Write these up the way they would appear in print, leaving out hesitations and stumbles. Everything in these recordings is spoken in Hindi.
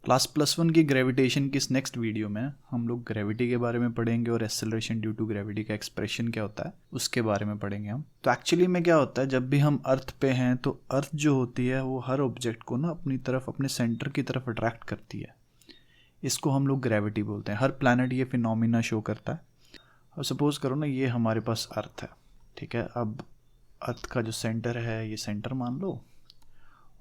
क्लास +1 की ग्रेविटेशन की इस नेक्स्ट वीडियो में हम लोग ग्रेविटी के बारे में पढ़ेंगे और एक्सेलरेशन ड्यू टू ग्रेविटी का एक्सप्रेशन क्या होता है उसके बारे में पढ़ेंगे हम। तो एक्चुअली में क्या होता है, जब भी हम अर्थ पे हैं तो अर्थ जो होती है वो हर ऑब्जेक्ट को ना अपनी तरफ, अपने सेंटर की तरफ अट्रैक्ट करती है। इसको हम लोग ग्रेविटी बोलते हैं। हर प्लैनेट ये फिनोमिना शो करता है। अब सपोज करो ना, ये हमारे पास अर्थ है, ठीक है। अब अर्थ का जो सेंटर है ये सेंटर मान लो,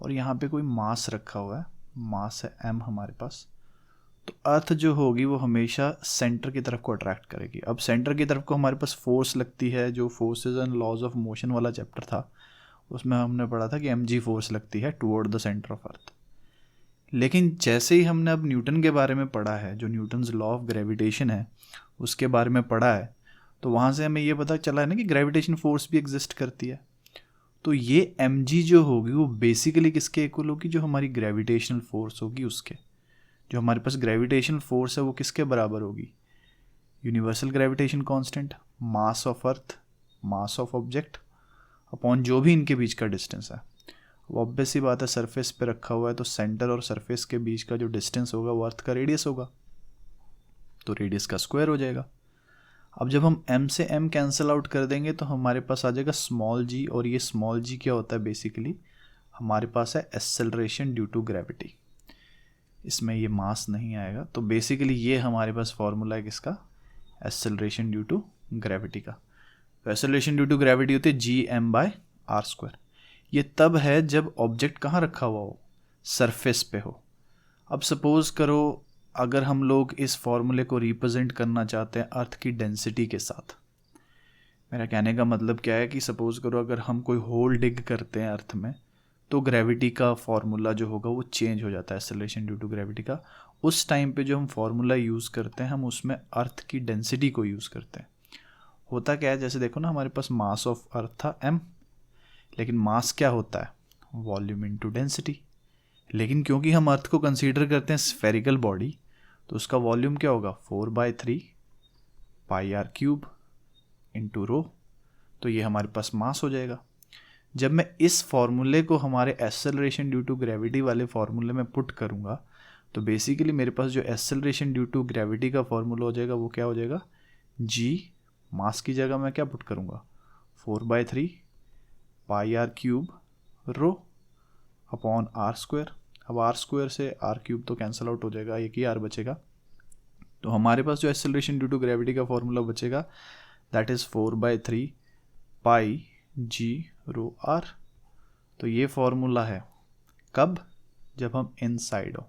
और यहाँ पे कोई मास रखा हुआ है, मास है m हमारे पास। तो अर्थ जो होगी वो हमेशा सेंटर की तरफ को अट्रैक्ट करेगी। अब सेंटर की तरफ को हमारे पास फोर्स लगती है, जो forces and laws of motion वाला चैप्टर था उसमें हमने पढ़ा था कि mg फोर्स लगती है toward the centre of earth. लेकिन जैसे ही हमने अब न्यूटन के बारे में पढ़ा है, जो न्यूटन्स लॉ ऑफ ग्रेविटेशन है उसके बारे में पढ़ा है, तो वहाँ से हमें ये पता चला है ना कि ग्रेविटेशन फोर्स भी एग्जिस्ट करती है। तो ये mg जो होगी वो बेसिकली किसके इक्वल होगी? जो हमारी ग्रेविटेशनल फोर्स होगी उसके। जो हमारे पास ग्रेविटेशनल फोर्स है वो किसके बराबर होगी? Universal gravitation constant, mass of earth, mass of object upon जो भी इनके बीच का डिस्टेंस है। वो ऑब्वियस सी बात है, सरफेस पे रखा हुआ है तो सेंटर और सरफेस के बीच का जो डिस्टेंस होगा वो अर्थ का रेडियस होगा, तो रेडियस का स्क्वायर हो जाएगा। अब जब हम m से m कैंसिल आउट कर देंगे तो हमारे पास आ जाएगा स्मॉल g, और ये स्मॉल g क्या होता है? बेसिकली हमारे पास है एक्सेलरेशन ड्यू टू ग्रेविटी। इसमें ये मास नहीं आएगा, तो बेसिकली ये हमारे पास फॉर्मूला है किसका? एक्सेलरेशन ड्यू टू ग्रेविटी का। तो एक्सेलरेशन ड्यू टू ग्रेविटी होती है gm/r²। ये तब है जब ऑब्जेक्ट कहाँ रखा हुआ हो? सरफेस पे हो। अब सपोज करो अगर हम लोग इस फॉर्मूले को रिप्रेजेंट करना चाहते हैं अर्थ की डेंसिटी के साथ। मेरा कहने का मतलब क्या है कि सपोज करो अगर हम कोई होल डिग करते हैं अर्थ में, तो ग्रेविटी का फॉर्मूला जो होगा वो चेंज हो जाता है एक्सेलरेशन ड्यू टू ग्रेविटी का। उस टाइम पे जो हम फॉर्मूला यूज़ करते हैं हम उसमें अर्थ की डेंसिटी को यूज़ करते हैं। होता क्या है, जैसे देखो ना, हमारे पास मास ऑफ अर्थ था m, लेकिन मास क्या होता है? Volume into density. लेकिन क्योंकि हम अर्थ को कंसीडर करते हैं स्फेरिकल बॉडी, तो उसका वॉल्यूम क्या होगा? 4/3 πr³ इंटू रो। तो ये हमारे पास मास हो जाएगा। जब मैं इस फॉर्मूले को हमारे एक्सेलरेशन ड्यू टू ग्रेविटी वाले फॉर्मूले में पुट करूँगा तो बेसिकली मेरे पास जो एक्सेलरेशन ड्यू टू ग्रेविटी का फॉर्मूला हो जाएगा वो क्या हो जाएगा? g, मास की जगह मैं क्या पुट करूँगा? 4/3 πr³ रो अपॉन r²। अब r² से r³ तो कैंसिल आउट हो जाएगा, एक ही r बचेगा। तो हमारे पास जो एक्सेलरेशन ड्यू टू ग्रेविटी का फॉर्मूला बचेगा that is 4/3 πg rho r। तो ये फॉर्मूला है कब? जब हम इनसाइड हो।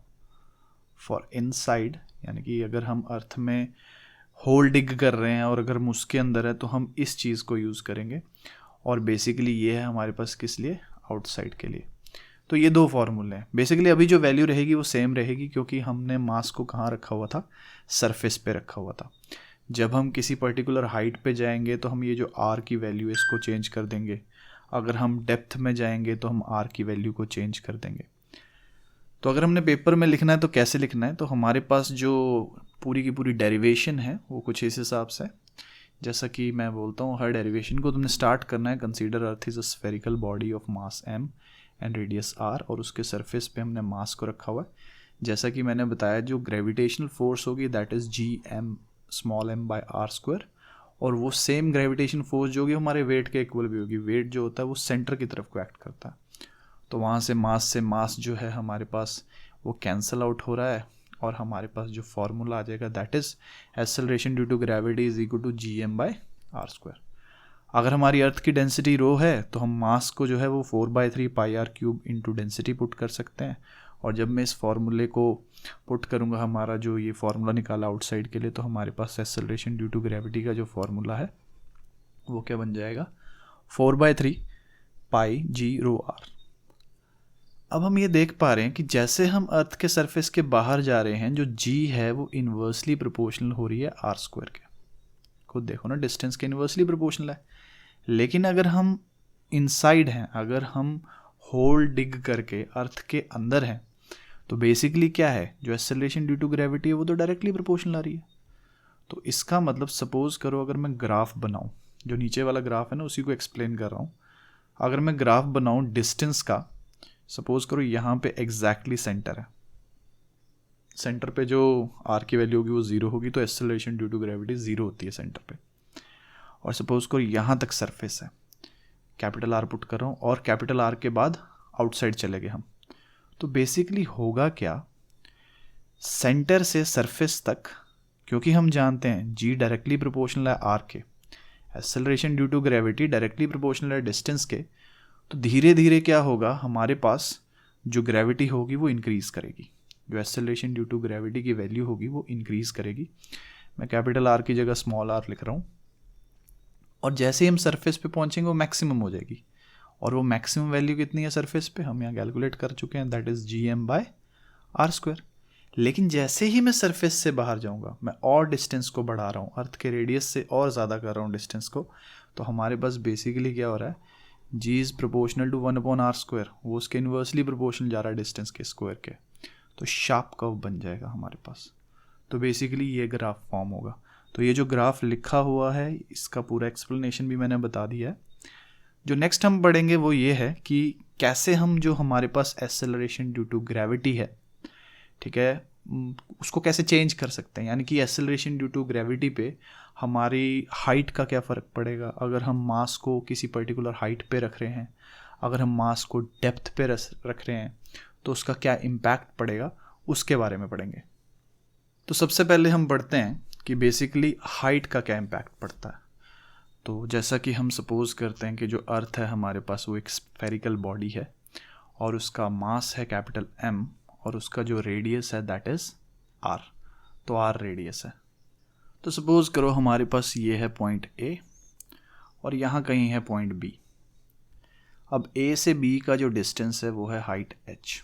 फॉर इनसाइड यानी कि अगर हम अर्थ में होल डिग कर रहे हैं और अगर हम उसके अंदर है तो हम इस चीज़ को यूज़ करेंगे। और बेसिकली ये है हमारे पास किस लिए? आउटसाइड के लिए। तो ये दो फार्मूले हैं। बेसिकली अभी जो वैल्यू रहेगी वो सेम रहेगी क्योंकि हमने मास को कहाँ रखा हुआ था? सरफेस पे रखा हुआ था। जब हम किसी पर्टिकुलर हाइट पे जाएंगे तो हम ये जो r की वैल्यू है इसको चेंज कर देंगे। अगर हम डेप्थ में जाएंगे तो हम r की वैल्यू को चेंज कर देंगे। तो अगर हमने पेपर में लिखना है तो कैसे लिखना है? तो हमारे पास जो पूरी की पूरी डेरिवेशन है वो कुछ इस हिसाब से, जैसा कि मैं बोलता हूँ, हर डेरिवेशन को तुमने स्टार्ट करना है। Consider earth is a spherical body of mass m and radius r, और उसके सरफेस पे हमने मास को रखा हुआ है। जैसा कि मैंने बताया, जो ग्रेविटेशनल फोर्स होगी दैट इज़ gm/r², और वो सेम ग्रेविटेशन फोर्स जो होगी हमारे वेट के इक्वल भी होगी। वेट जो होता है वो सेंटर की तरफ को एक्ट करता है। तो वहाँ से मास जो है हमारे पास वो कैंसल आउट हो रहा है, और हमारे पास जो फॉर्मूला आ जाएगा that is acceleration due to gravity is equal to gm/r²। अगर हमारी अर्थ की डेंसिटी रो है तो हम मास को जो है वो 4/3 πr³ इंटू डेंसिटी पुट कर सकते हैं। और जब मैं इस फॉर्मूले को पुट करूँगा, हमारा जो ये फॉर्मूला निकाला आउटसाइड के लिए, तो हमारे पास एक्सेलरेशन ड्यू टू ग्रेविटी का जो फॉर्मूला है वो क्या बन जाएगा? 4/3 πg रो r। अब हम ये देख पा रहे हैं कि जैसे हम अर्थ के सरफेस के बाहर जा रहे हैं, जो g है वो इन्वर्सली प्रोपोर्शनल हो रही है r² के। खुद देखो ना, डिस्टेंस के इन्वर्सली प्रोपोर्शनल है। लेकिन अगर हम इनसाइड हैं, अगर हम होल डिग करके अर्थ के अंदर हैं, तो बेसिकली क्या है? जो एक्सेलरेशन ड्यू टू ग्रेविटी है वो तो डायरेक्टली प्रोपोर्शनल आ रही है। तो इसका मतलब सपोज करो अगर मैं ग्राफ बनाऊं, जो नीचे वाला ग्राफ है ना उसी को एक्सप्लेन कर रहा हूं। अगर मैं ग्राफ बनाऊं डिस्टेंस का, सपोज करो यहाँ पे एग्जैक्टली सेंटर है, सेंटर पे जो आर की वैल्यू होगी वो 0 होगी, तो एक्सेलरेशन ड्यू टू ग्रेविटी 0 होती है सेंटर पे। और सपोज करो यहाँ तक सरफेस है, कैपिटल आर पुट कर रहा हूँ और कैपिटल आर के बाद आउटसाइड चले गए हम, तो बेसिकली होगा क्या, सेंटर से सरफेस तक, क्योंकि हम जानते हैं जी डायरेक्टली प्रोपोर्शनल है आर के, acceleration due to gravity directly proportional है डिस्टेंस के, तो धीरे धीरे क्या होगा, हमारे पास जो ग्रेविटी होगी वो इंक्रीज़ करेगी, जो एक्सेलरेशन ड्यू टू ग्रेविटी की वैल्यू होगी वो इंक्रीज़ करेगी। मैं कैपिटल आर की जगह स्मॉल आर लिख रहा हूँ, और जैसे ही हम सरफेस पे पहुँचेंगे वो मैक्सिमम हो जाएगी, और वो मैक्सिमम वैल्यू कितनी है सरफेस पे, हम यहाँ कैलकुलेट कर चुके हैं, दैट इज़ GM/r²। लेकिन जैसे ही मैं सरफेस से बाहर जाऊँगा, मैं और डिस्टेंस को बढ़ा रहा हूँ, अर्थ के रेडियस से और ज़्यादा कर रहा हूँ डिस्टेंस को, तो हमारे पास बेसिकली क्या हो रहा है, G is proportional to 1/r², वो उसके इन्वर्सली प्रोपोर्शनल जा रहा है डिस्टेंस के स्क्वायर के, तो शार्प कर्व बन जाएगा हमारे पास। तो बेसिकली ये ग्राफ फॉर्म होगा। तो ये जो ग्राफ लिखा हुआ है इसका पूरा एक्सप्लेनेशन भी मैंने बता दिया है। जो नेक्स्ट हम पढ़ेंगे वो ये है कि कैसे हम जो हमारे पास एक्सेलरेशन ड्यू टू ग्रेविटी है, ठीक है, उसको कैसे चेंज कर सकते हैं, यानी कि एक्सेलरेशन ड्यू टू ग्रेविटी पे हमारी हाइट का क्या फ़र्क पड़ेगा, अगर हम मास को किसी पर्टिकुलर हाइट पे रख रहे हैं, अगर हम मास को डेप्थ पे रख रहे हैं तो उसका क्या इम्पैक्ट पड़ेगा, उसके बारे में पढ़ेंगे। तो सबसे पहले हम पढ़ते हैं कि बेसिकली हाइट का क्या इम्पैक्ट पड़ता है। तो जैसा कि हम सपोज़ करते हैं कि जो अर्थ है हमारे पास वो एक स्फेरिकल बॉडी है और उसका मास है कैपिटल M और उसका जो रेडियस है दैट इज़ R, तो R रेडियस है। तो सपोज़ करो हमारे पास ये है पॉइंट A और यहाँ कहीं है पॉइंट B। अब A से B का जो डिस्टेंस है वो है हाइट h।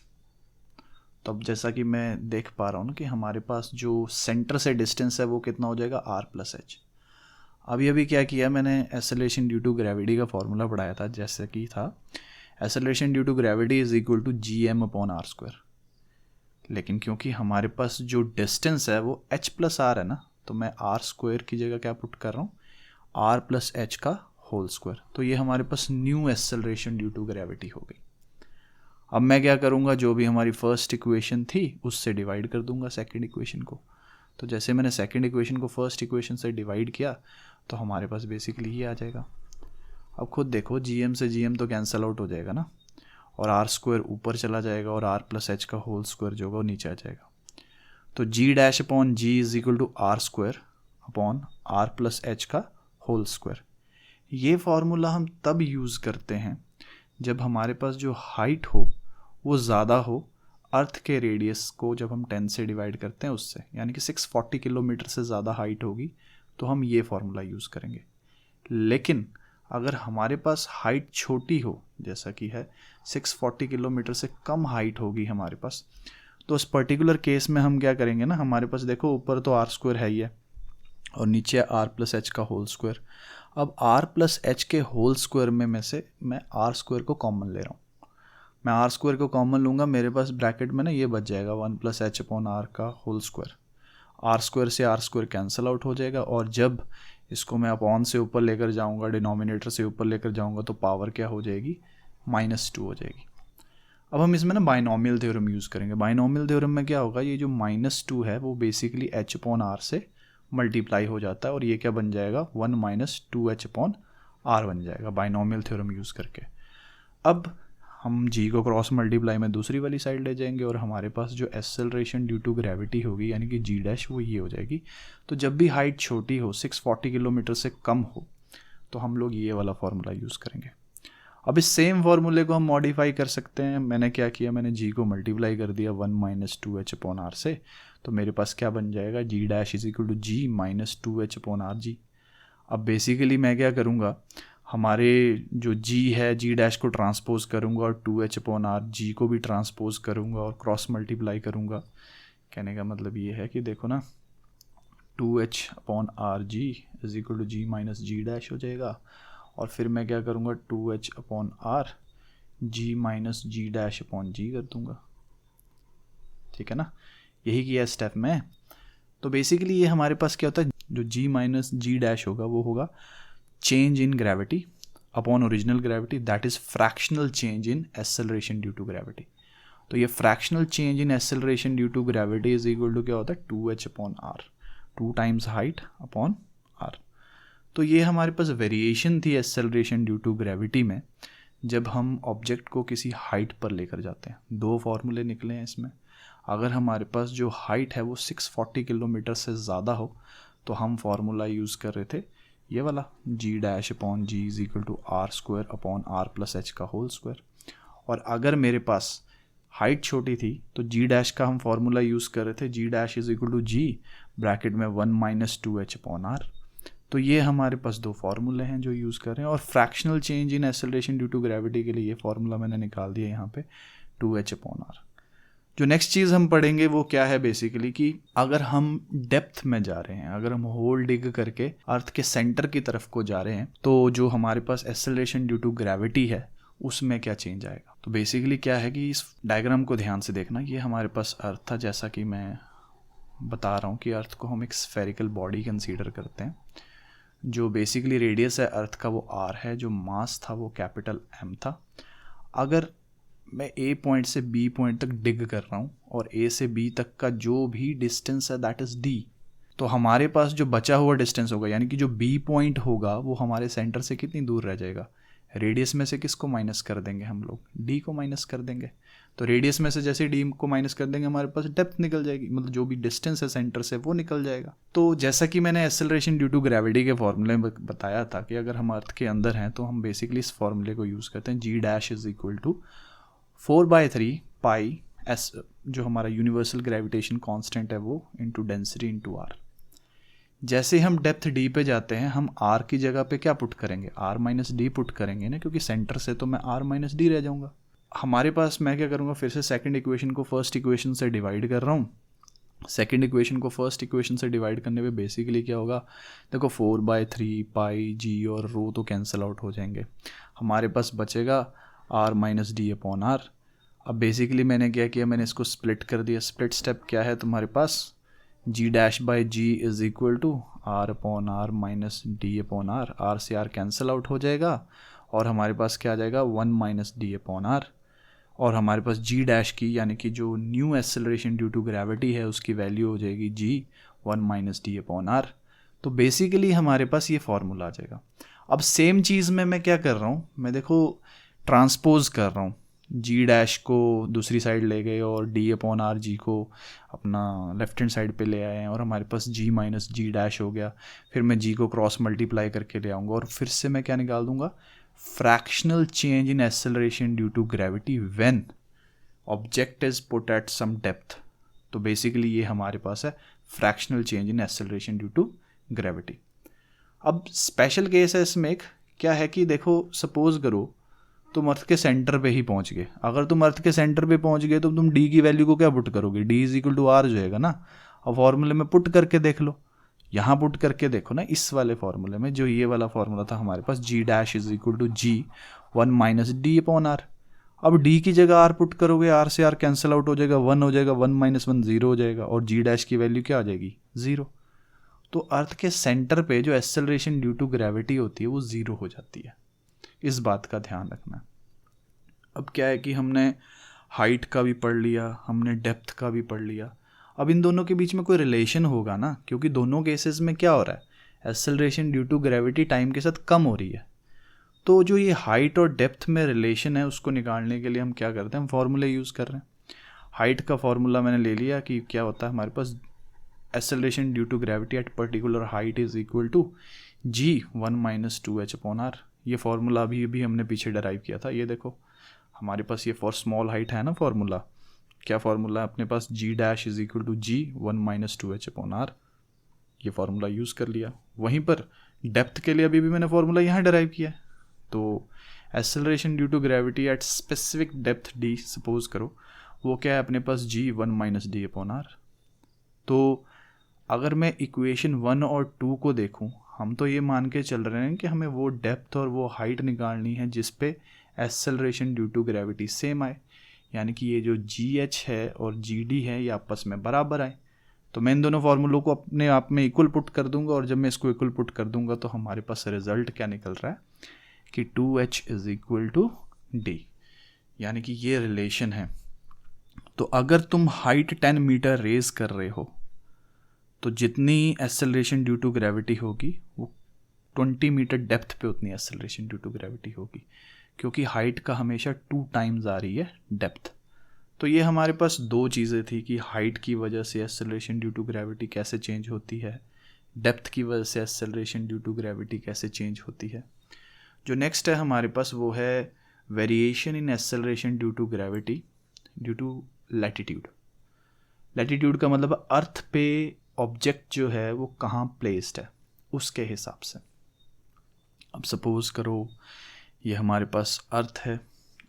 तो अब जैसा कि मैं देख पा रहा हूँ ना कि हमारे पास जो सेंटर से डिस्टेंस है वो कितना हो जाएगा, R+h। अभी अभी क्या किया मैंने, एक्सेलरेशन ड्यू टू ग्रेविटी का फॉर्मूला पढ़ाया था, जैसे कि था acceleration due to gravity is equal to GM/r²। लेकिन क्योंकि हमारे पास जो डिस्टेंस है वो h+r है ना, तो मैं r² की जगह क्या पुट कर रहा हूँ, r+h का होल स्क्वायर। तो ये हमारे पास new acceleration due to gravity हो गई। अब मैं क्या करूँगा, जो भी हमारी फर्स्ट इक्वेशन थी उससे डिवाइड कर दूंगा सेकंड इक्वेशन को। तो जैसे मैंने सेकंड इक्वेशन को फर्स्ट इक्वेशन से डिवाइड किया तो हमारे पास बेसिकली ये आ जाएगा। अब खुद देखो, GM से GM तो कैंसिल आउट हो जाएगा ना, और r² ऊपर चला जाएगा और r+h का होल स्क्वायर जो होगा वो नीचे आ जाएगा। तो G' is equal to r² का होल स्क्वायर। ये फार्मूला हम तब यूज़ करते हैं जब हमारे पास जो हाइट हो वो ज़्यादा हो अर्थ के रेडियस को, जब हम 10 से डिवाइड करते हैं उससे, यानी कि 640 किलोमीटर से ज़्यादा हाइट होगी तो हम ये फार्मूला यूज़ करेंगे। लेकिन अगर हमारे पास हाइट छोटी हो, जैसा कि है 640 किलोमीटर से कम हाइट होगी हमारे पास, तो उस पर्टिकुलर केस में हम क्या करेंगे ना, हमारे पास देखो ऊपर तो r² है ही है और नीचे r+h का होल स्क्वायर। अब r+h के होल स्क्वायर में मैं r² को कॉमन ले रहा हूँ। मैं r² को कॉमन लूँगा, मेरे पास ब्रैकेट में ना ये बच जाएगा 1+h/r का होल स्क्वायर। r² से r² कैंसिल आउट हो जाएगा, और जब इसको मैं अपॉन से ऊपर लेकर जाऊँगा, डिनोमिनेटर से ऊपर लेकर जाऊँगा, तो पावर क्या हो जाएगी, -2 हो जाएगी। अब हम इसमें ना बाइनोमियल थ्योरम यूज़ करेंगे। बाइनोमियल थ्योरम में क्या होगा, ये जो -2 है वो बेसिकली h/r से मल्टीप्लाई हो जाता है और ये क्या बन जाएगा, 1 - 2h/r बन जाएगा बाइनोमियल थ्योरम यूज़ करके। अब हम g को क्रॉस मल्टीप्लाई में दूसरी वाली साइड ले जाएंगे और हमारे पास जो एक्सेलरेशन ड्यू टू ग्रेविटी होगी यानी कि G' वो ये हो जाएगी। तो जब भी हाइट छोटी हो, 640 किलोमीटर से कम हो, तो हम लोग ये वाला फार्मूला यूज़ करेंगे। अब इस सेम फार्मूले को हम मॉडिफाई कर सकते हैं। मैंने क्या किया, मैंने g को मल्टीप्लाई कर दिया 1 - 2h/r से, तो मेरे पास क्या बन जाएगा, G' is equal to G - 2h/r। अब बेसिकली मैं क्या करूँगा, हमारे जो g है G' को ट्रांसपोज करूँगा और 2h/r g को भी ट्रांसपोज करूँगा और क्रॉस मल्टीप्लाई करूँगा। कहने का मतलब ये है कि देखो ना, 2h/r g is equal to G - G' हो जाएगा, और फिर मैं क्या करूँगा, 2h/r g - G' कर दूँगा। ठीक है ना, यही किया स्टेप में। तो बेसिकली ये हमारे पास क्या होता है, जो G - G' होगा वो होगा change in gravity upon original gravity, that is fractional change in acceleration due to gravity. तो ये fractional change in acceleration due to gravity is equal to क्या होता है 2h/r, 2 times height upon r। तो ये हमारे पास वेरिएशन थी एक्सेलरेशन ड्यू टू ग्रेविटी में जब हम ऑब्जेक्ट को किसी हाइट पर लेकर जाते हैं। 2 फॉर्मूले निकले हैं इसमें। अगर हमारे पास जो हाइट है वो 640 किलोमीटर से ज़्यादा हो तो हम फार्मूला यूज़ कर रहे थे ये वाला g' is equal to r² का होल स्क्वायर। और अगर मेरे पास हाइट छोटी थी तो g' का हम फार्मूला यूज़ कर रहे थे g' is equal to g bracket में 1 - 2h/r। तो ये हमारे पास 2 फार्मूले हैं जो यूज़ कर रहे हैं। और fractional change in acceleration due to gravity के लिए ये फार्मूला मैंने निकाल दिया यहाँ पे 2h/r। जो नेक्स्ट चीज़ हम पढ़ेंगे वो क्या है बेसिकली कि अगर हम डेप्थ में जा रहे हैं, अगर हम होल डिग करके अर्थ के सेंटर की तरफ को जा रहे हैं तो जो हमारे पास एक्सेलरेशन ड्यू टू ग्रेविटी है उसमें क्या चेंज आएगा। तो बेसिकली क्या है कि इस डायग्राम को ध्यान से देखना। ये हमारे पास अर्थ था, जैसा कि मैं बता रहा हूँ कि अर्थ को हम एक स्फेरिकल बॉडी कंसीडर करते हैं। जो बेसिकली रेडियस है अर्थ का वो r है, जो मास था वो कैपिटल M था। अगर मैं A पॉइंट से B पॉइंट तक डिग कर रहा हूँ और A से B तक का जो भी डिस्टेंस है दैट इज़ D, तो हमारे पास जो बचा हुआ डिस्टेंस होगा यानी कि जो B पॉइंट होगा वो हमारे सेंटर से कितनी दूर रह जाएगा। रेडियस में से किसको माइनस कर देंगे हम लोग, D को माइनस कर देंगे। तो रेडियस में से जैसे D को माइनस कर देंगे हमारे पास डेप्थ निकल जाएगी, मतलब जो भी डिस्टेंस है सेंटर से वो निकल जाएगा। तो जैसा कि मैंने एक्सेलरेशन ड्यू टू ग्रेविटी के फॉर्मूले में बताया था कि अगर हम अर्थ के अंदर हैं तो हम बेसिकली इस फॉर्मूले को यूज़ करते हैं g' is equal to 4/3 pi s, जो हमारा यूनिवर्सल ग्रेविटेशन कांस्टेंट है वो इंटू डेंसिटी इंटू r। जैसे हम डेप्थ d पे जाते हैं हम r की जगह पे क्या पुट करेंगे, r - d पुट करेंगे ना, क्योंकि सेंटर से तो मैं r - d रह जाऊंगा। हमारे पास मैं क्या करूँगा, फिर से सेकंड इक्वेशन को फर्स्ट इक्वेशन से डिवाइड कर रहा हूँ। सेकंड इक्वेशन को फर्स्ट इक्वेशन से डिवाइड करने पे बेसिकली क्या होगा, देखो 4/3 पाई g और रो तो कैंसिल आउट हो जाएंगे, हमारे पास बचेगा r - d/r। अब बेसिकली मैंने क्या किया, मैंने इसको स्प्लिट कर दिया। स्प्लिट स्टेप क्या है तुम्हारे पास, g' is equal to r/r - d/r। r से r कैंसिल आउट हो जाएगा और हमारे पास क्या आ जाएगा 1 - d/r। और हमारे पास g' की यानी कि जो new acceleration due to gravity है उसकी वैल्यू हो जाएगी g 1 - d/r। तो बेसिकली हमारे पास ये फॉर्मूला आ जाएगा। अब सेम चीज़ में मैं क्या कर रहा हूँ, मैं देखो ट्रांसपोज कर रहा हूँ, g' को दूसरी साइड ले गए और d/r g को अपना लेफ्ट हैंड साइड पे ले आए हैं और हमारे पास g - g' हो गया। फिर मैं g को क्रॉस मल्टीप्लाई करके ले आऊँगा और फिर से मैं क्या निकाल दूंगा, fractional change in acceleration due to gravity when object is put at some depth. तो बेसिकली ये हमारे पास है fractional change in acceleration due to gravity. अब स्पेशल केस है इसमें एक, क्या है कि देखो सपोज करो तुम अर्थ के सेंटर पे ही पहुंच गए। अगर तुम अर्थ के सेंटर पे पहुंच गए तो तुम d की वैल्यू को क्या पुट करोगे, d is equal to r जो है ना। अब फॉर्मूले में पुट करके देख लो, यहाँ पुट करके देखो ना, इस वाले फॉर्मूले में जो ये वाला फॉर्मूला था हमारे पास g' is equal to g 1 - d/r। अब d की जगह r पुट करोगे, r से r कैंसिल आउट हो जाएगा, 1 हो जाएगा, 1 - 1 0 हो जाएगा और g' की वैल्यू क्या आ जाएगी 0। तो अर्थ के सेंटर पे जो एक्सेलरेशन ड्यू टू ग्रेविटी होती है वो 0 हो जाती है, इस बात का ध्यान रखना। अब क्या है कि हमने हाइट का भी पढ़ लिया, हमने डेप्थ का भी पढ़ लिया। अब इन दोनों के बीच में कोई रिलेशन होगा ना, क्योंकि दोनों केसेस में क्या हो रहा है, acceleration due to gravity time के साथ कम हो रही है। तो जो ये हाइट और डेप्थ में रिलेशन है उसको निकालने के लिए हम क्या करते हैं, हम फॉर्मूले यूज़ कर रहे हैं। हाइट का फॉर्मूला मैंने ले लिया कि क्या होता है हमारे पास, acceleration due to gravity at particular height is equal to g 1 - 2h/r। ये फॉर्मूला अभी हमने पीछे डराइव किया था। ये देखो हमारे पास ये फॉर स्मॉल हाइट है ना फॉर्मूला, क्या फॉर्मूला है अपने पास, g' is equal to g 1 - 2h/r। ये फॉर्मूला यूज़ कर लिया। वहीं पर डेप्थ के लिए अभी भी मैंने फॉर्मूला यहाँ डराइव किया है। तो acceleration due to gravity at specific depth d suppose करो, वो क्या है अपने पास g 1 - d/r। तो अगर मैं इक्वेशन 1 और 2 को देखूं, हम तो ये मान के चल रहे हैं कि हमें वो डेप्थ और वो हाइट निकालनी है जिस पे acceleration due to gravity same आए, यानी कि ये जो GH है और GD है ये आपस में बराबर आए। तो मैं इन दोनों फार्मूलों को अपने आप में इक्वल पुट कर दूंगा और जब मैं इसको इक्वल पुट कर दूंगा तो हमारे पास रिजल्ट क्या निकल रहा है कि 2h is equal to D, यानी कि ये रिलेशन है तो अगर तुम हाइट 10 मीटर रेज कर रहे हो तो जितनी एक्सेलरेशन ड्यू टू ग्रेविटी होगी वो 20 मीटर डेप्थ पे उतनी एक्सेलरेशन ड्यू टू ग्रेविटी होगी, क्योंकि हाइट का हमेशा 2 टाइम्स आ रही है डेप्थ। तो ये हमारे पास दो चीज़ें थी कि हाइट की वजह से एक्सेलरेशन ड्यू टू ग्रेविटी कैसे चेंज होती है, डेप्थ की वजह से एक्सेलरेशन ड्यू टू ग्रेविटी कैसे चेंज होती है। जो नेक्स्ट है हमारे पास वो है variation in acceleration due to gravity due to latitude. Latitude का मतलब अर्थ पे ऑब्जेक्ट जो है वो कहाँ प्लेस्ड है उसके हिसाब से। अब सपोज करो ये हमारे पास अर्थ है,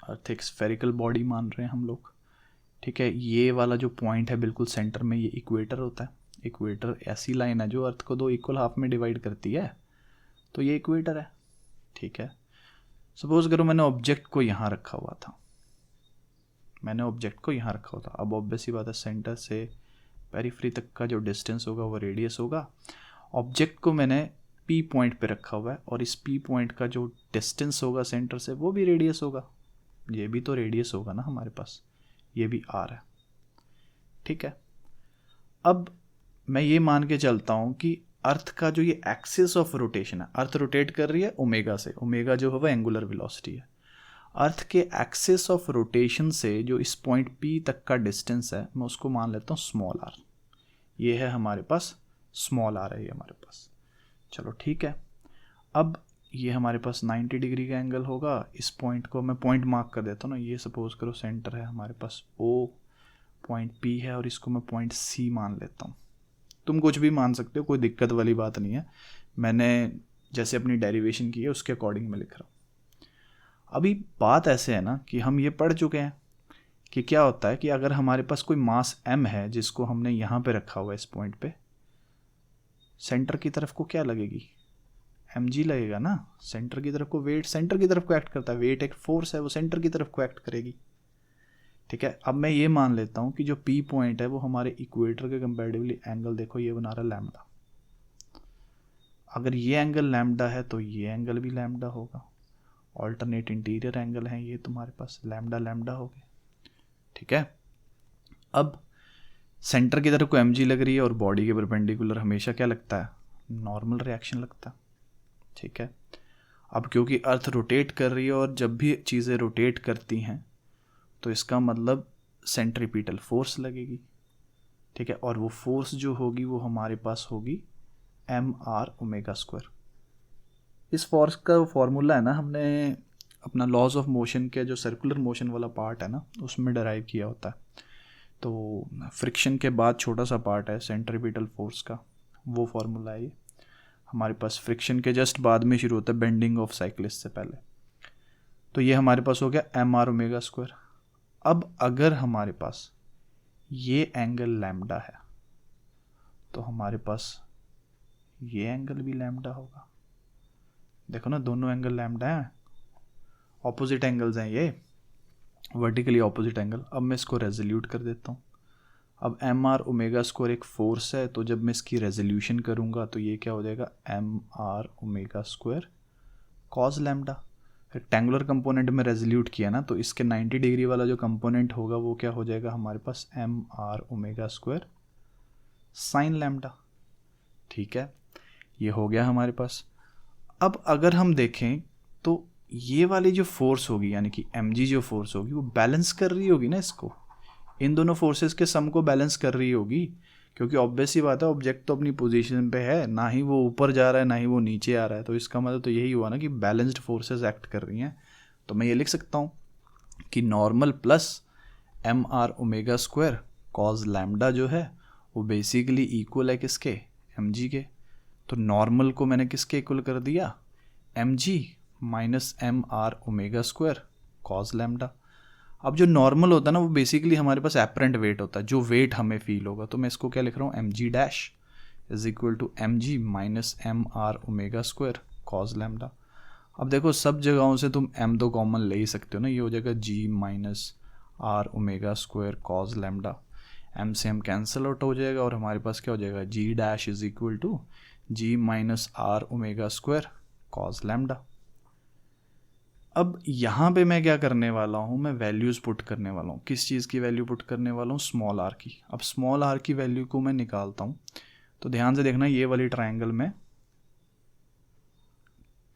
अर्थ एक स्फेरिकल बॉडी मान रहे हैं हम लोग, ठीक है। ये वाला जो पॉइंट है बिल्कुल सेंटर में, ये इक्वेटर होता है। इक्वेटर ऐसी लाइन है जो अर्थ को दो इक्वल हाफ में डिवाइड करती है, तो ये इक्वेटर है, ठीक है। सपोज करो मैंने ऑब्जेक्ट को यहाँ रखा हुआ था, अब ऑब्वियस सी बात है सेंटर से पेरिफेरी तक का जो डिस्टेंस होगा वो रेडियस होगा। ऑब्जेक्ट को मैंने पी पॉइंट पे रखा हुआ है और इस पी पॉइंट का जो डिस्टेंस होगा सेंटर से वो भी रेडियस होगा। ये भी तो रेडियस होगा ना हमारे पास, ये भी आर है, ठीक है। अब मैं ये मान के चलता हूँ कि अर्थ का जो ये एक्सिस ऑफ रोटेशन है, अर्थ रोटेट कर रही है ओमेगा से, ओमेगा जो है वो एंगुलर वेलोसिटी है। अर्थ के एक्सिस ऑफ रोटेशन से जो इस पॉइंट पी तक का डिस्टेंस है मैं उसको मान लेता हूँ स्मॉल आर। ये है हमारे पास स्मॉल आर है ये हमारे पास, चलो ठीक है। अब ये हमारे पास 90 डिग्री का एंगल होगा। इस पॉइंट को मैं पॉइंट मार्क कर देता हूँ ना, ये सपोज करो सेंटर है हमारे पास ओ, पॉइंट पी है और इसको मैं पॉइंट सी मान लेता हूँ। तुम कुछ भी मान सकते हो, कोई दिक्कत वाली बात नहीं है। मैंने जैसे अपनी डेरिवेशन की है उसके अकॉर्डिंग मैं लिख रहा हूँ। अभी बात ऐसे है ना कि हम ये पढ़ चुके हैं कि क्या होता है कि अगर हमारे पास कोई मास m है जिसको हमने यहाँ पे रखा हुआ है इस पॉइंट पे, सेंटर की तरफ को क्या लगेगी, mg लगेगा ना। सेंटर की तरफ को वेट सेंटर की तरफ को एक्ट करता है, वेट एक फोर्स है वो सेंटर की तरफ को एक्ट करेगी, ठीक है। अब मैं ये मान लेता हूँ कि जो p पॉइंट है वो हमारे इक्वेटर के कंपैरेटिवली एंगल, देखो ये बना रहा है लैम्डा। अगर ये एंगल लैम्डा है तो ये एंगल भी लैम्डा होगा। ऑल्टरनेट इंटीरियर एंगल हैं ये तुम्हारे पास, लैम्डा लैम्डा हो गए, ठीक है। अब सेंटर की तरफ को mg लग रही है और बॉडी के परपेंडिकुलर हमेशा क्या लगता है, नॉर्मल रिएक्शन लगता है, ठीक है। अब क्योंकि अर्थ रोटेट कर रही है और जब भी चीज़ें रोटेट करती हैं तो इसका मतलब सेंट्रीपिटल फोर्स लगेगी, ठीक है। और वो फोर्स जो होगी वो हमारे पास होगी mr ओमेगा स्क्वायर। इस फोर्स का फॉर्मूला है ना हमने अपना लॉज ऑफ मोशन के जो सर्कुलर मोशन वाला पार्ट है ना उसमें डराइव किया होता है। तो फ्रिक्शन के बाद छोटा सा पार्ट है सेंट्रीपिटल फोर्स का, वो फॉर्मूला है ये हमारे पास। फ्रिक्शन के जस्ट बाद में शुरू होता है बेंडिंग ऑफ साइक्लिस्ट से पहले। तो ये हमारे पास हो गया mr ओमेगा स्क्वायर। अब अगर हमारे पास ये एंगल लैम्डा है तो हमारे पास ये एंगल भी लैम्डा होगा। देखो ना दोनों एंगल लैम्डा हैं, ऑपोजिट एंगल्स हैं ये, वर्टिकली ऑपोजिट एंगल। अब मैं इसको रेजोल्यूट कर देता हूँ। अब mr ओमेगा स्क्वायर एक फोर्स है, तो जब मैं इसकी रेजोल्यूशन करूँगा तो ये क्या हो जाएगा mr omega square cos lambda. Rectangular component में रेजोल्यूट किया ना, तो इसके 90 डिग्री वाला जो कंपोनेंट होगा वो क्या हो जाएगा हमारे पास mr omega square sine lambda, ठीक है। ये हो गया हमारे पास। अब अगर हम देखें तो ये वाली जो फोर्स होगी यानी कि mg जो फोर्स होगी वो बैलेंस कर रही होगी ना इसको, इन दोनों फोर्सेस के सम को बैलेंस कर रही होगी, क्योंकि ऑब्वियस सी बात है ऑब्जेक्ट तो अपनी पोजीशन पे है, ना ही वो ऊपर जा रहा है ना ही वो नीचे आ रहा है। तो इसका मतलब तो यही हुआ ना कि बैलेंस्ड फोर्सेस एक्ट कर रही हैं। तो मैं ये लिख सकता हूँ कि normal plus mr omega square cause lambda जो है वो बेसिकली इक्वल है किसके, mg के। तो नॉर्मल को मैंने किसके इक्वल कर दिया, mg minus mr omega square cos lambda. अब जो नॉर्मल होता है ना वो बेसिकली हमारे पास एपरेंट वेट होता है, जो वेट हमें फील होगा। तो मैं इसको क्या लिख रहा हूँ mg dash is equal to mg minus mr omega square cos lambda. अब देखो सब जगहों से तुम m तो कॉमन ले ही सकते हो ना, ये हो जाएगा g minus r omega square cos lambda. m से m कैंसिल आउट हो जाएगा और हमारे पास क्या हो जाएगा g dash is equal to g minus r omega square cos lambda. अब यहाँ पे मैं क्या करने वाला हूँ, मैं वैल्यूज़ पुट करने वाला हूँ। किस चीज़ की वैल्यू पुट करने वाला हूँ? स्मॉल आर की। अब स्मॉल आर की वैल्यू को मैं निकालता हूँ, तो ध्यान से देखना, ये वाली ट्रायंगल में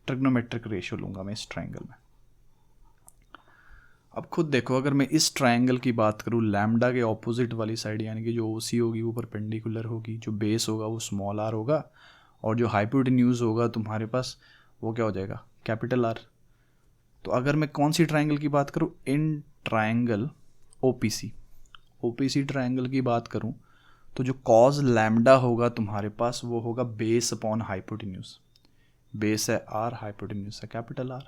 ट्रिग्नोमेट्रिक रेशियो लूँगा मैं इस ट्रायंगल में। अब खुद देखो, अगर मैं इस ट्रायंगल की बात करूँ, लैम्डा के ऑपोजिट वाली साइड यानी कि जो ओसी होगी वो परपेंडिकुलर होगी, जो बेस होगा वो स्मॉल आर होगा, और जो हाइपोटेन्यूज होगा तुम्हारे पास वो क्या हो जाएगा? Capital R. तो अगर मैं कौन सी ट्रायंगल की बात करूँ? इन ट्रायंगल ओपीसी ट्रायंगल की बात करूँ, तो जो कॉज लैम्डा होगा तुम्हारे पास वो होगा बेस अपॉन हाइपोटेन्यूज। बेस है आर, हाइपोटेन्यूज है कैपिटल आर।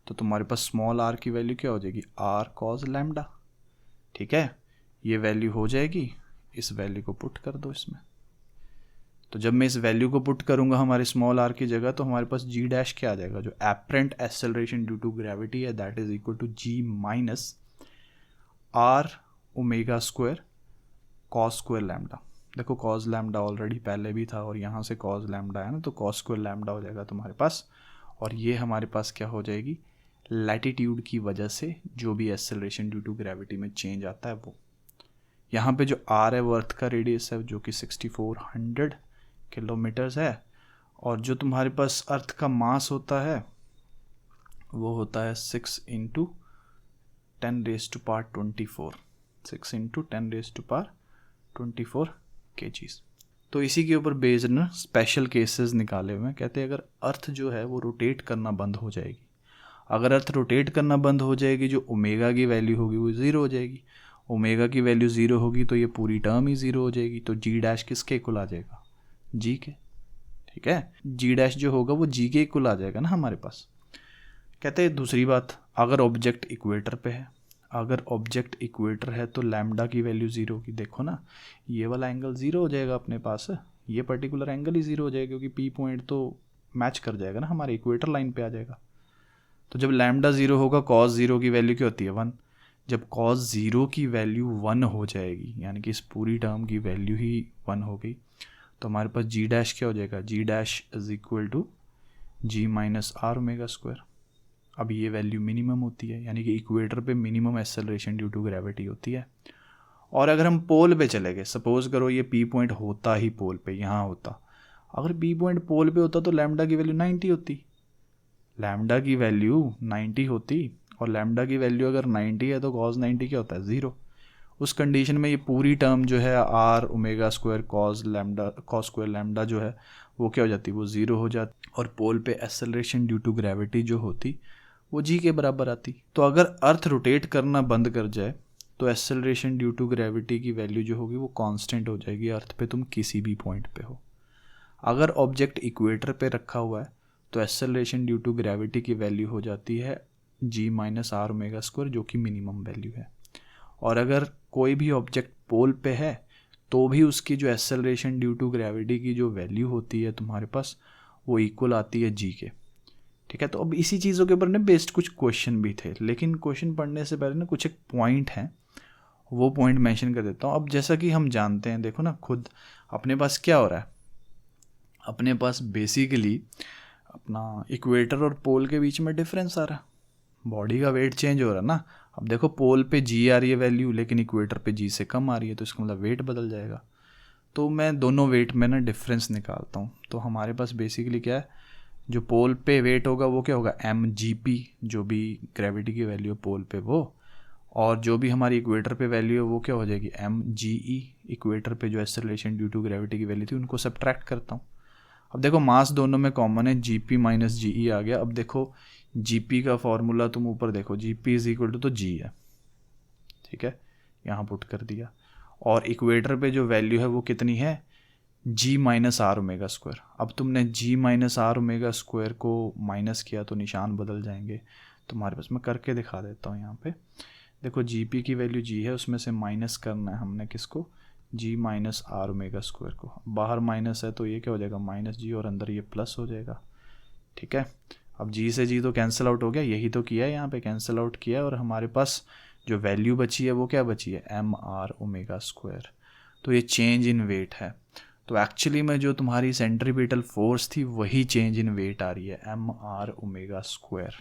तो तुम्हारे पास स्मॉल आर की वैल्यू क्या हो जाएगी? R cos lambda. ठीक है, ये वैल्यू हो जाएगी, इस वैल्यू को पुट कर दो इसमें। तो जब मैं इस वैल्यू को पुट करूंगा हमारे स्मॉल आर की जगह, तो हमारे पास जी डैश क्या आ जाएगा? जो apparent acceleration due to gravity है, that is equal to g minus R omega square cos square lambda. देखो कॉस लैम्डा ऑलरेडी पहले भी था और यहाँ से कॉस लैम्डा है ना, तो कॉस स्क्वायर लैम्डा हो जाएगा तुम्हारे पास। और ये हमारे पास क्या हो जाएगी? लैटिट्यूड की वजह से जो भी एक्सेलरेशन ड्यू टू ग्रेविटी में चेंज आता है वो। यहाँ पे जो आर है वो अर्थ का रेडियस है जो कि 6400 किलोमीटर्स है, और जो तुम्हारे पास अर्थ का मास होता है वो होता है 6 × 10⁻²4 6 × 10⁻²4 kgs। तो इसी के ऊपर बेस्ड ना स्पेशल केसेस निकाले हुए हैं। कहते हैं अगर अर्थ जो है वो रोटेट करना बंद हो जाएगी, अगर अर्थ रोटेट करना बंद हो जाएगी, जो ओमेगा की वैल्यू होगी वो ज़ीरो हो जाएगी। ओमेगा की वैल्यू ज़ीरो होगी तो ये पूरी टर्म ही ज़ीरो हो जाएगी। तो जी डैश किसके इक्वल आ जाएगा? जी के। ठीक है, जी डैश जो होगा वो जी के इक्वल आ जाएगा ना हमारे पास। कहते हैं दूसरी बात, अगर ऑब्जेक्ट इक्वेटर पे है, अगर ऑब्जेक्ट इक्वेटर है तो लैम्डा की वैल्यू ज़ीरो होगी। देखो ना, ये वाला एंगल ज़ीरो हो जाएगा अपने पास, ये पर्टिकुलर एंगल ही ज़ीरो हो जाएगा क्योंकि पी पॉइंट तो मैच कर जाएगा ना, हमारे इक्वेटर लाइन पे आ जाएगा। तो जब लैम्डा ज़ीरो होगा, कॉस ज़ीरो की वैल्यू क्या होती है? 1। जब कॉस ज़ीरो की वैल्यू 1 हो जाएगी, यानी कि इस पूरी टर्म की वैल्यू ही 1 हो गई, तो हमारे पास जी डैश क्या हो जाएगा? G dash is equal to g minus R omega square. अब ये वैल्यू मिनिमम होती है, यानी कि इक्वेटर पे minimum acceleration due to gravity होती है। और अगर हम पोल पे चले गए, सपोज करो ये पी पॉइंट होता ही पोल पे, यहाँ होता, अगर पी पॉइंट पोल पे होता तो लैम्डा की वैल्यू 90 होती, लैम्डा की वैल्यू 90 होती, और लैम्डा की वैल्यू अगर 90 है तो कॉस 90 क्या होता है? ज़ीरो। उस कंडीशन में ये पूरी टर्म जो है r omega square cos square lambda जो है वो क्या हो जाती? वो ज़ीरो हो जाती, और पोल पे एक्सेलरेशन ड्यू टू ग्रेविटी जो होती वो जी के बराबर आती। तो अगर अर्थ रोटेट करना बंद कर जाए तो एक्सेलरेशन ड्यू टू ग्रेविटी की वैल्यू जो होगी वो कांस्टेंट हो जाएगी अर्थ पे, तुम किसी भी पॉइंट पे हो। अगर ऑब्जेक्ट इक्वेटर पे रखा हुआ है तो एक्सेलरेशन ड्यू टू ग्रेविटी की वैल्यू हो जाती है जी माइनस आर ओमेगा स्क्वायर, जो कि मिनिमम वैल्यू है। और अगर कोई भी ऑब्जेक्ट पोल पे है तो भी उसकी जो एक्सेलरेशन ड्यू टू ग्रेविटी की जो वैल्यू होती है तुम्हारे पास वो इक्वल आती है जी के। ठीक है, तो अब इसी चीज़ों के ऊपर ना बेस्ड कुछ क्वेश्चन भी थे, लेकिन क्वेश्चन पढ़ने से पहले ना कुछ एक पॉइंट हैं, वो पॉइंट मेंशन कर देता हूँ। अब जैसा कि हम जानते हैं, देखो ना खुद अपने पास क्या हो रहा है, अपने पास बेसिकली अपना इक्वेटर और पोल के बीच में डिफरेंस आ रहा है, बॉडी का वेट चेंज हो रहा है ना। अब देखो पोल पे जी आ रही है वैल्यू, लेकिन इक्वेटर पे जी से कम आ रही है, तो इसका मतलब वेट बदल जाएगा। तो मैं दोनों वेट में ना डिफरेंस निकालता हूँ। तो हमारे पास बेसिकली क्या है, जो पोल पे वेट होगा वो क्या होगा? एम जी पी, जो भी ग्रेविटी की वैल्यू है पोल पे वो, और जो भी हमारी इक्वेटर पे वैल्यू है वो क्या हो जाएगी? एम जी ई। इक्वेटर पे जो एक्सेलरेशन ड्यू टू ग्रेविटी की वैल्यू थी उनको सब्ट्रैक्ट करता हूँ। अब देखो मास दोनों में कॉमन है, जी पी माइनस जी ई आ गया। अब देखो जी पी का फॉर्मूला तुम ऊपर देखो, g p is equal to तो जी है, ठीक है, यहाँ पुट कर दिया। और इक्वेटर पे जो वैल्यू है वो कितनी है? जी माइनस आर ओमेगा स्क्वायर। अब तुमने जी माइनस आर ओमेगा स्क्वायर को माइनस किया तो निशान बदल जाएंगे तुम्हारे पास। मैं करके दिखा देता हूँ यहाँ पे। देखो जी पी की वैल्यू जी है, उसमें से माइनस करना है हमने किसको? जी माइनस आर ओमेगा स्क्वायर को। बाहर माइनस है तो ये क्या हो जाएगा? माइनस जी, और अंदर ये प्लस हो जाएगा। ठीक है, अब जी से जी तो कैंसिल आउट हो गया, यही तो किया है यहाँ पे, कैंसिल आउट किया है, और हमारे पास जो वैल्यू बची है वो क्या बची है? M r omega square. तो ये चेंज इन वेट है। तो एक्चुअली में जो तुम्हारी सेंट्रीपिटल फोर्स थी वही चेंज इन वेट आ रही है, एम आर ओमेगा स्क्वायर।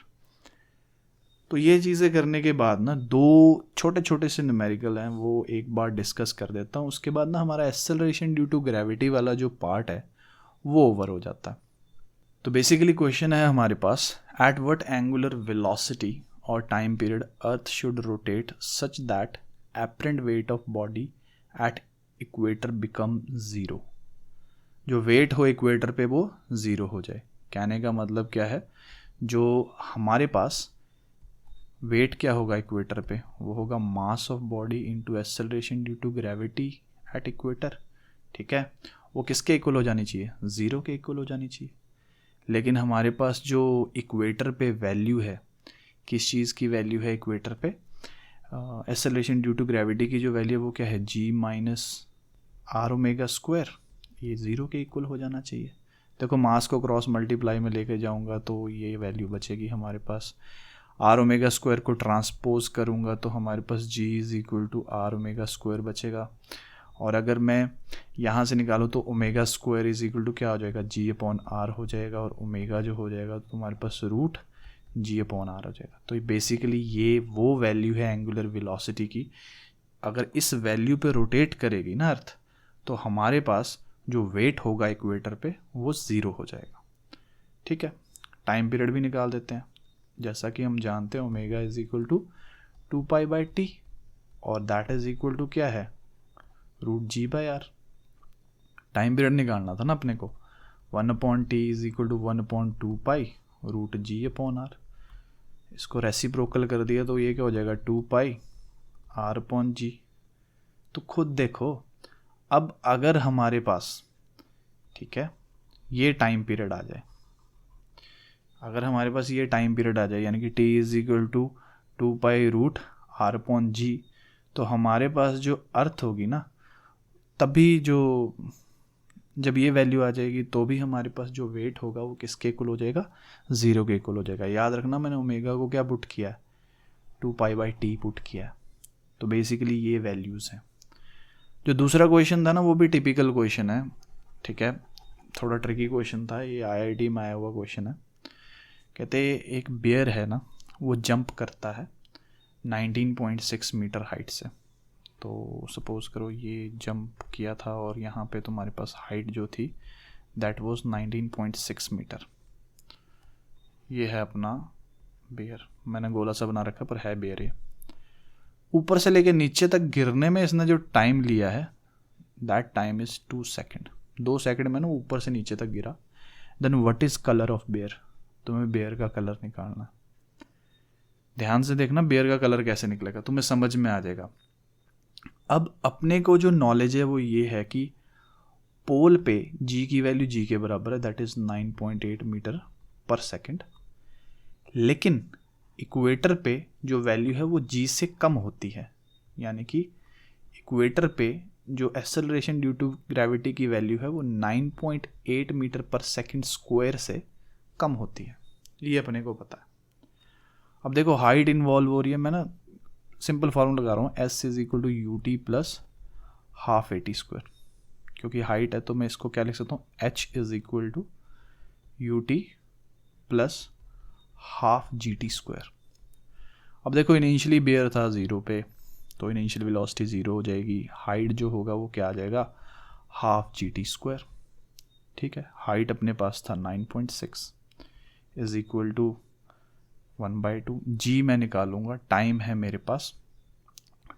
तो ये चीज़ें करने के बाद ना दो छोटे छोटे से न्यूमेरिकल हैं, वो एक बार डिस्कस कर देता हूँ। उसके बाद ना हमारा एक्सेलरेशन ड्यू टू ग्रेविटी वाला जो पार्ट है वो ओवर हो जाता है। तो बेसिकली क्वेश्चन है हमारे पास, एट व्हाट एंगुलर वेलोसिटी और time period earth should rotate such that apparent weight of body at equator become zero. जो वेट हो इक्वेटर पे वो ज़ीरो हो जाए। कहने का मतलब क्या है, जो हमारे पास वेट क्या होगा इक्वेटर पे, वो होगा mass of body into acceleration due to gravity at equator. ठीक है, वो किसके इक्वल हो जानी चाहिए, ज़ीरो के इक्वल हो जानी चाहिए। लेकिन हमारे पास जो इक्वेटर पे वैल्यू है, किस चीज़ की वैल्यू है इक्वेटर पे, एक्सेलरेशन ड्यू टू ग्रेविटी की जो वैल्यू है वो क्या है, जी माइनस आर ओमेगा स्क्वायर, ये ज़ीरो के इक्वल हो जाना चाहिए। देखो मास को क्रॉस मल्टीप्लाई में लेके जाऊंगा तो ये वैल्यू बचेगी हमारे पास। आर ओमेगा स्क्वायर को ट्रांसपोज करूंगा तो हमारे पास G is equal to R omega square बचेगा। और अगर मैं यहाँ से निकालूँ तो omega square is equal to क्या हो जाएगा, जी अपॉन आर हो जाएगा, और ओमेगा जो हो जाएगा तो हमारे पास रूट जी अपॉन आर हो जाएगा। तो बेसिकली ये वो वैल्यू है एंगुलर वेलोसिटी की। अगर इस वैल्यू पे रोटेट करेगी ना अर्थ, तो हमारे पास जो वेट होगा इक्वेटर पे वो ज़ीरो हो जाएगा। ठीक है, टाइम पीरियड भी निकाल देते हैं। जैसा कि हम जानते हैं omega is equal to 2π/t और दैट इज इक्वल टू क्या है, root G by R. Time period निकालना था ना अपने को, 1/t is equal to 1/2π root G upon R. इसको रेसिप्रोकल कर दिया तो ये क्या हो जाएगा, 2π r अपॉन जी। तो खुद देखो, अब अगर हमारे पास, ठीक है, ये टाइम पीरियड आ जाए, अगर हमारे पास ये टाइम पीरियड आ जाए यानी कि t is equal to 2π root r upon G, तो हमारे पास जो अर्थ होगी ना, तभी जो जब ये वैल्यू आ जाएगी तो भी हमारे पास जो वेट होगा वो किसके इक्वल हो जाएगा, ज़ीरो के इक्वल हो जाएगा। याद रखना मैंने ओमेगा को क्या पुट किया, 2π/t पुट किया। तो बेसिकली ये वैल्यूज़ हैं। जो दूसरा क्वेश्चन था ना वो भी टिपिकल क्वेश्चन है। ठीक है, थोड़ा ट्रिकी क्वेश्चन था, ये IIT में आया हुआ क्वेश्चन है। कहते एक बेयर है ना, वो जंप करता है 19.6 मीटर हाइट से। तो सपोज़ करो ये जंप किया था और यहाँ पे तुम्हारे पास हाइट जो थी दैट वाज 19.6 मीटर। ये है अपना बेयर, मैंने गोला सा बना रखा पर है बेयर। ये ऊपर से लेके नीचे तक गिरने में इसने जो टाइम लिया है that time is 2 second. 2 second में ना ऊपर से नीचे तक गिरा। Then what is colour of bear, तुम्हें बेयर का कलर निकालना। ध्यान से देखना बेयर का कलर कैसे निकलेगा, तुम्हें समझ में आ जाएगा। अब अपने को जो नॉलेज है वो ये है कि पोल पे जी की वैल्यू जी के बराबर है, दैट इज़ 9.8 मीटर पर सेकेंड। लेकिन इक्वेटर पे जो वैल्यू है वो जी से कम होती है, यानी कि इक्वेटर पे जो एक्सेलरेशन ड्यू टू ग्रेविटी की वैल्यू है वो 9.8 मीटर पर सेकेंड स्क्वायर से कम होती है। ये अपने को पता है। अब देखो हाइट इन्वॉल्व हो रही है, मैं ना सिंपल फॉर्मूला लगा रहा हूँ, S is equal to UT plus half AT square. क्योंकि हाइट है तो मैं इसको क्या लिख सकता हूँ, H is equal to UT plus half GT square. अब देखो इनिशियली बेयर था ज़ीरो पे, तो इनिशियल वेलोसिटी ज़ीरो हो जाएगी। हाइट जो होगा वो क्या आ जाएगा, हाफ GT स्क्वायर। ठीक है, हाइट अपने पास था 9.6 इज इक्वल टू 1/2। जी मैं निकालूंगा, टाइम है मेरे पास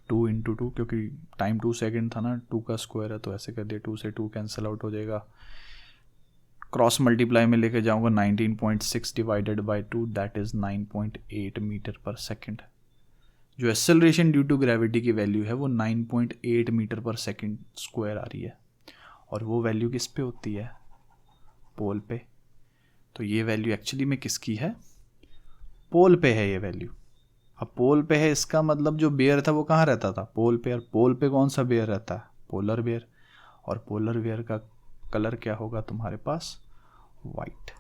2 × 2, क्योंकि टाइम 2 सेकेंड था ना, 2 का स्क्वायर है तो ऐसे कर दिया, 2 से 2 कैंसिल आउट हो जाएगा। क्रॉस मल्टीप्लाई में लेके जाऊंगा 19.6 divided by 2 that is 9.8 meter पर सेकेंड। जो एक्सेलरेशन ड्यू टू ग्रेविटी की वैल्यू है वो 9.8 मीटर पर सेकेंड स्क्वायर आ रही है, और वो वैल्यू किस पे होती है, पोल पे। तो ये वैल्यू एक्चुअली में किसकी है, पोल पे है ये वैल्यू। अब पोल पे है, इसका मतलब जो बेयर था वो कहाँ रहता था, पोल पे। और पोल पे कौन सा बेयर रहता है, पोलर बेयर। और पोलर बेयर का कलर क्या होगा तुम्हारे पास, वाइट।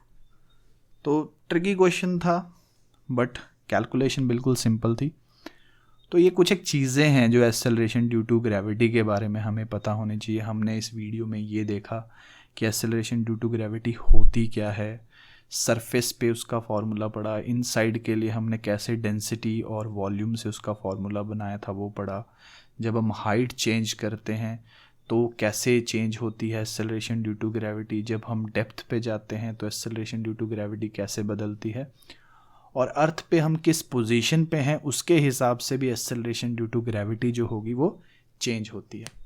तो ट्रिकी क्वेश्चन था बट कैलकुलेशन बिल्कुल सिंपल थी। तो ये कुछ एक चीज़ें हैं जो एक्सेलरेशन ड्यू टू ग्रेविटी के बारे में हमें पता होनी चाहिए। हमने इस वीडियो में ये देखा कि एक्सेलरेशन ड्यू टू ग्रेविटी होती क्या है, सरफेस पे उसका फार्मूला पढ़ा, इनसाइड के लिए हमने कैसे डेंसिटी और वॉल्यूम से उसका फार्मूला बनाया था वो पढ़ा। जब हम हाइट चेंज करते हैं तो कैसे चेंज होती है एक्सेलरेशन ड्यू टू ग्रेविटी, जब हम डेप्थ पे जाते हैं तो एक्सेलरेशन ड्यू टू ग्रेविटी कैसे बदलती है, और अर्थ पे हम किस पोजीशन पे हैं उसके हिसाब से भी एक्सेलरेशन ड्यू टू ग्रेविटी जो होगी वो चेंज होती है।